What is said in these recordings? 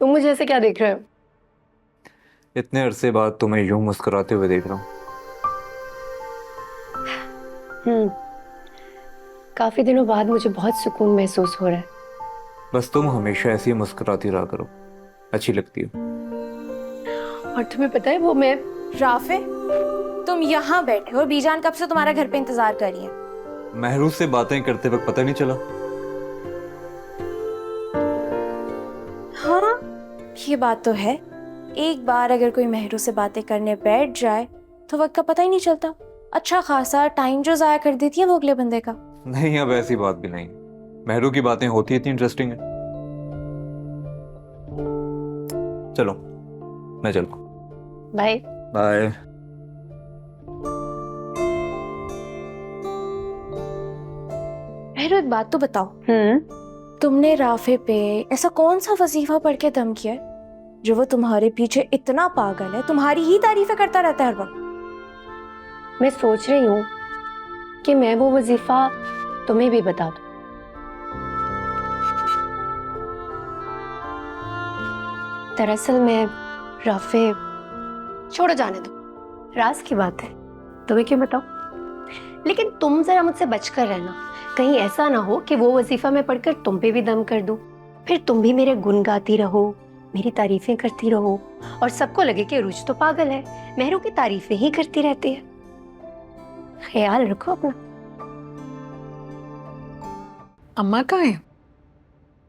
तुम मुझे ऐसे क्या देख रहे हो? इतने अरसे बाद तुम्हें यूं मुस्कुराते हुए देख रहा हूँ। हम्म। काफी दिनों बाद मुझे बहुत सुकून महसूस हो रहा है। बस तुम हमेशा ऐसी ही मुस्कुराती रहा करो, अच्छी लगती हो। और तुम्हें पता है वो मैं। राफे, तुम यहाँ बैठे हो और बीजान कब से तुम्हारे घर पे इंतजार कर रही है। महरूज से बातें करते वक्त पता नहीं चला। हाँ, ये बात तो है। एक बार अगर कोई महरू से बातें करने बैठ जाए तो वक्त का पता ही नहीं चलता। अच्छा खासा टाइम जो जाया कर देती है वो अगले बंदे का। नहीं, अब ऐसी बात भी नहीं। महरू की बातें होती इतनी इंटरेस्टिंग है। चलो, मैं चलूं। भाई। बाय। महरू, एक बात तो बताओ, हम्म। तुमने राफे पे ऐसा कौन सा वजीफा पढ़ के दम किया है जो वो तुम्हारे पीछे इतना पागल है, तुम्हारी ही तारीफें करता रहता है हर वक्त। मैं सोच रही हूँ कि मैं वो वजीफा तुम्हें भी बता दूं। दरअसल मैं राफे, छोड़ो जाने दो, राज की बात है, तुम्हें क्यों बताऊं। लेकिन तुम जरा मुझसे बचकर रहना। कहीं ऐसा ना हो कि वो वजीफा मैं पढ़कर तुम पे भी दम कर दूं। फिर तुम भी मेरे गुन गाती रहो, मेरी तारीफें करती रहो, और सबको लगे कि रुच तो पागल है, मेहरू की तारीफें ही करती रहती है। ख्याल रखो अपना। अम्मा कहाँ है?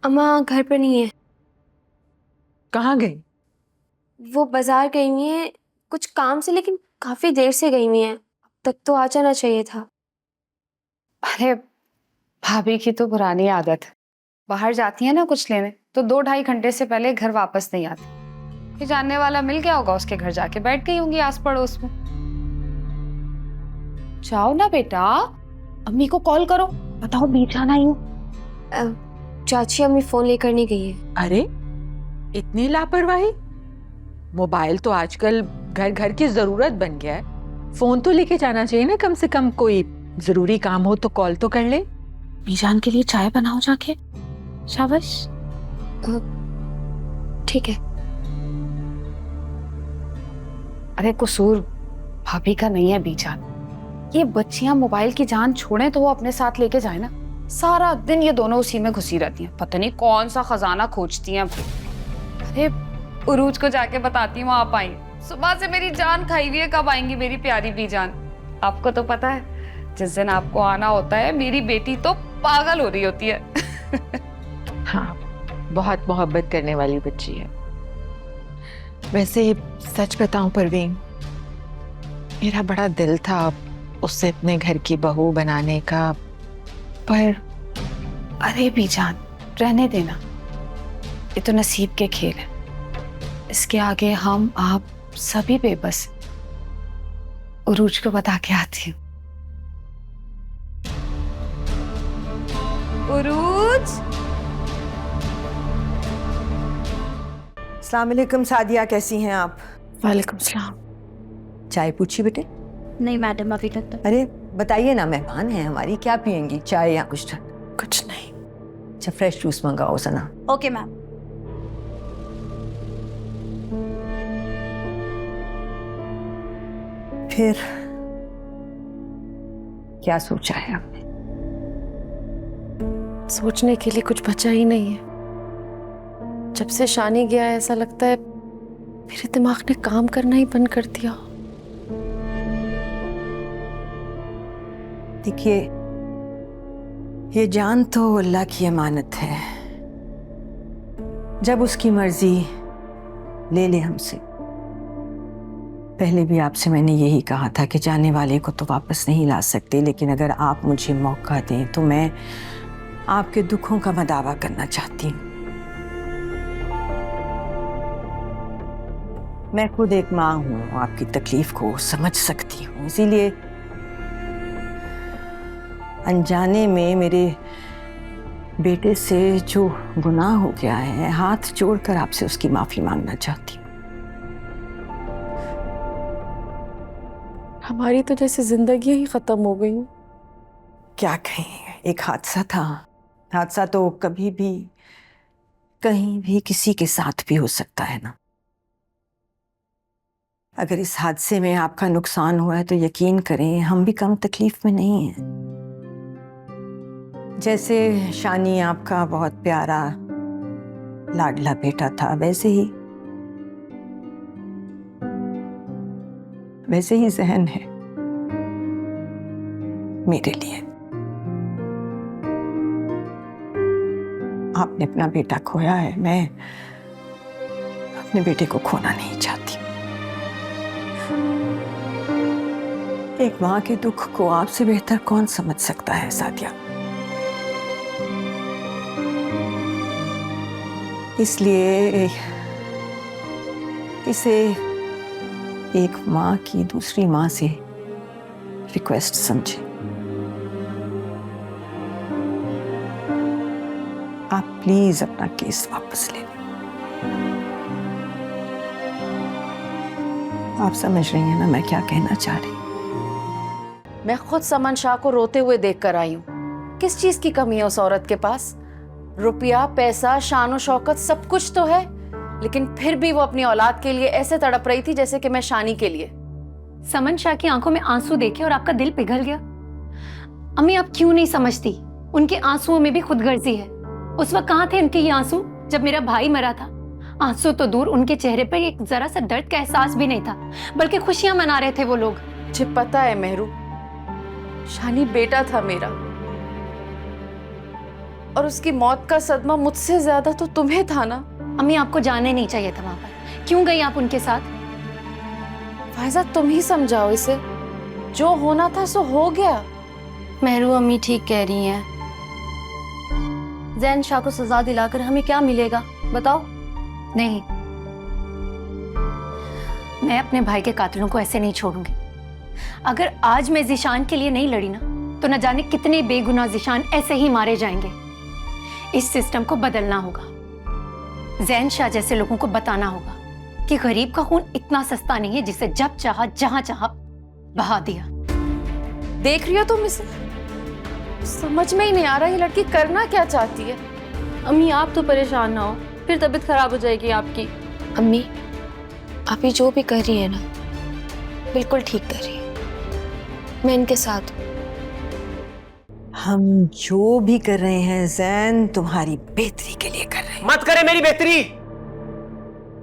अम्मा घर पर नहीं है। कहाँ गई? वो बाजार गई हुई है कुछ काम से, लेकिन काफी देर से गई हुई है। अब तक तो आ जाना चाहिए था। अरे, भाभी की तो पुरानी आदत है। बाहर जाती है ना कुछ लेने तो 2-2.5 घंटे से पहले घर वापस नहीं आती। ये जानने वाला मिल गया होगा, उसके घर जाके बैठ गई होंगी आस पड़ोस में। जाओ ना बेटा, अम्मी को कॉल करो, बताओ बीच आना ही हूँ। चाची अम्मी फोन लेकर नहीं गई है। अरे, इतनी लापरवाही! मोबाइल तो आजकल घर घर की जरूरत बन गया है। फोन तो लेके जाना चाहिए ना, कम से कम कोई जरूरी काम हो तो कॉल तो कर ले। बीजान के लिए चाय बनाओ जाके। शाबाश। ठीक है। अरे, कसूर भाभी का नहीं है बीजान। ये बच्चियां मोबाइल की जान छोड़ें तो वो अपने साथ लेके जाए ना। सारा दिन ये दोनों उसी में घुसी रहती हैं, पता नहीं कौन सा खजाना खोजती हैं। अरे, उरूज को जाके बताती हूँ आप आएंगे। सुबह से मेरी जान खाई हुई है, कब आएंगी मेरी प्यारी बीजान। आपको तो पता है, जिस दिन आपको आना होता है मेरी बेटी तो पागल हो रही होती है। हाँ, बहुत मोहब्बत करने वाली बच्ची है। वैसे सच बताऊं परवीन, मेरा बड़ा दिल था उससे अपने घर की बहू बनाने का, पर अरे बीजान, रहने देना, ये तो नसीब के खेल है। इसके आगे हम आप सभी बेबस। उरूज को बता के आती हूँ। उरूज। अस्सलाम वालेकुम सादिया, कैसी हैं आप? वालेकुम सलाम। चाय पूछी बेटे? नहीं मैडम, अभी तक तो। अरे बताइए ना, मेहमान हैं हमारी, क्या पियेंगी, चाय या कुछ ठंडा? कुछ नहीं। अच्छा, फ्रेश जूस मंगाओ सना। Okay ma'am. फिर क्या सोचा है आपने? सोचने के लिए कुछ बचा ही नहीं है। जब से शानी गया है ऐसा लगता है मेरे दिमाग ने काम करना ही बंद कर दिया। देखिए, ये जान तो अल्लाह की अमानत है, जब उसकी मर्जी ले ले हमसे। पहले भी आपसे मैंने यही कहा था कि जाने वाले को तो वापस नहीं ला सकते, लेकिन अगर आप मुझे मौका दें तो मैं आपके दुखों का मदावा करना चाहती हूँ। मैं खुद एक माँ हूँ, आपकी तकलीफ को समझ सकती हूँ, इसीलिए अनजाने में मेरे बेटे से जो गुनाह हो गया है, हाथ जोड़कर आपसे उसकी माफी मांगना चाहती हूँ। हमारी तो जैसे जिंदगी ही खत्म हो गई। क्या कहें, एक हादसा था। हादसा तो कभी भी कहीं भी किसी के साथ भी हो सकता है ना। अगर इस हादसे में आपका नुकसान हुआ है तो यकीन करें हम भी कम तकलीफ में नहीं हैं। जैसे शानी आपका बहुत प्यारा लाडला बेटा था, वैसे ही जहन है मेरे लिए। आपने अपना बेटा खोया है, मैं अपने बेटे को खोना नहीं चाहती। एक माँ के दुख को आपसे बेहतर कौन समझ सकता है सादिया। इसलिए इसे एक माँ की दूसरी माँ से रिक्वेस्ट समझे। आप प्लीज अपना केस वापस ले लें। आप समझ रही हैं ना मैं क्या कहना चाह रही हूँ। मैं खुद समन शाह को रोते हुए देख कर आई हूँ। किस चीज की कमी है उस औरत के पास? रुपया, पैसा, शान शौकत सब कुछ तो है, लेकिन फिर भी वो अपनी औलाद के लिए ऐसे तड़प रही थी जैसे कि मैं शानी के लिए। समन शाह की आंखों में आंसू देखे और आपका दिल पिघल गया। अम्मी आप क्यों नहीं समझती, उनके आंसुओं में भी खुदगर्जी है। उस वक्त कहाँ थे उनके ये आंसू जब मेरा भाई मरा था? आंसू तो दूर, उनके चेहरे पर एक जरा सा दर्द का एहसास भी नहीं था, बल्कि खुशियां मना रहे थे वो लोग। मुझे पता है मेहरू, शानी बेटा था मेरा, और उसकी मौत का सदमा मुझसे ज्यादा तो तुम्हें था ना। अम्मी आपको जाने नहीं चाहिए था वहां पर, क्यों गई आप उनके साथ? फायजा तुम ही समझाओ इसे, जो होना था सो हो गया। मेहरू अम्मी ठीक कह रही हैं। जैन शाह को सजा दिलाकर हमें क्या मिलेगा बताओ? नहीं, मैं अपने भाई के कातिलों को ऐसे नहीं छोड़ूंगी। अगर आज मैं जिशान के लिए नहीं लड़ी ना, तो न जाने कितने बेगुनाह जिशान ऐसे ही मारे जाएंगे। इस सिस्टम को बदलना होगा। जैन शाह जैसे लोगों को बताना होगा कि गरीब का खून इतना सस्ता नहीं है जिसे जब चाहा जहां चाहा बहा दिया। देख रही हो तुम इसे? समझ में ही नहीं आ रहा ये लड़की करना क्या चाहती है। अम्मी आप तो परेशान ना हो, फिर तबीयत खराब हो जाएगी आपकी। अम्मी, आप ये जो भी कर रही है ना, बिल्कुल ठीक कर रही है। मैं इनके साथ हूँ। हम जो भी कर रहे हैं जैन तुम्हारी बेहतरी के लिए कर रहे हैं। मत करे मेरी बेहतरी,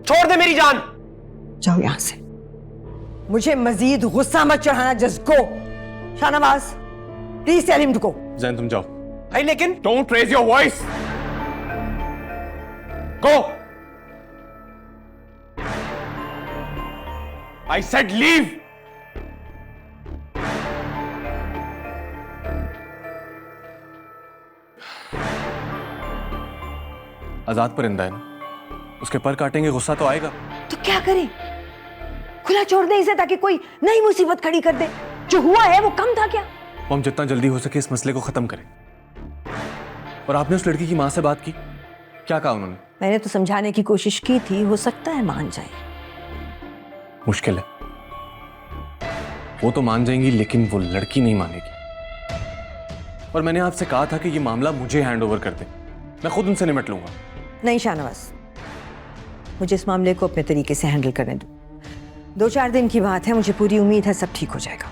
छोड़ दे मेरी जान। जाओ यहां से, मुझे मजीद गुस्सा मत चढ़ाना। Just go. Shahnawaz please tell him to go. Jain तुम जाओ। भाई लेकिन don't raise your voice. Go. I said leave. आजाद परिंदा है ना, उसके पर काटेंगे गुस्सा तो आएगा। तो क्या करें? खुला छोड़ दे इसे ताकि कोई नई मुसीबत खड़ी कर दे। जो हुआ है वो कम था क्या? हम जितना जल्दी हो सके इस मसले को खत्म करें। और आपने उस लड़की की मां से बात की? क्या कहा उन्होंने? मैंने तो समझाने की कोशिश की थी, हो सकता है मान जाए। मुश्किल है। वो तो मान जाएंगी लेकिन वो लड़की नहीं मानेगी। और मैंने आपसे कहा था कि ये मामला मुझे हैंड ओवर कर दे, मैं खुद उनसे निपट लूंगा। नहीं शाहनवाज, मुझे इस मामले को अपने तरीके से हैंडल करने दो। 2-4 दिन की बात है, मुझे पूरी उम्मीद है सब ठीक हो जाएगा।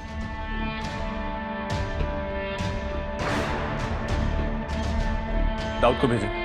दाऊद को भेजें।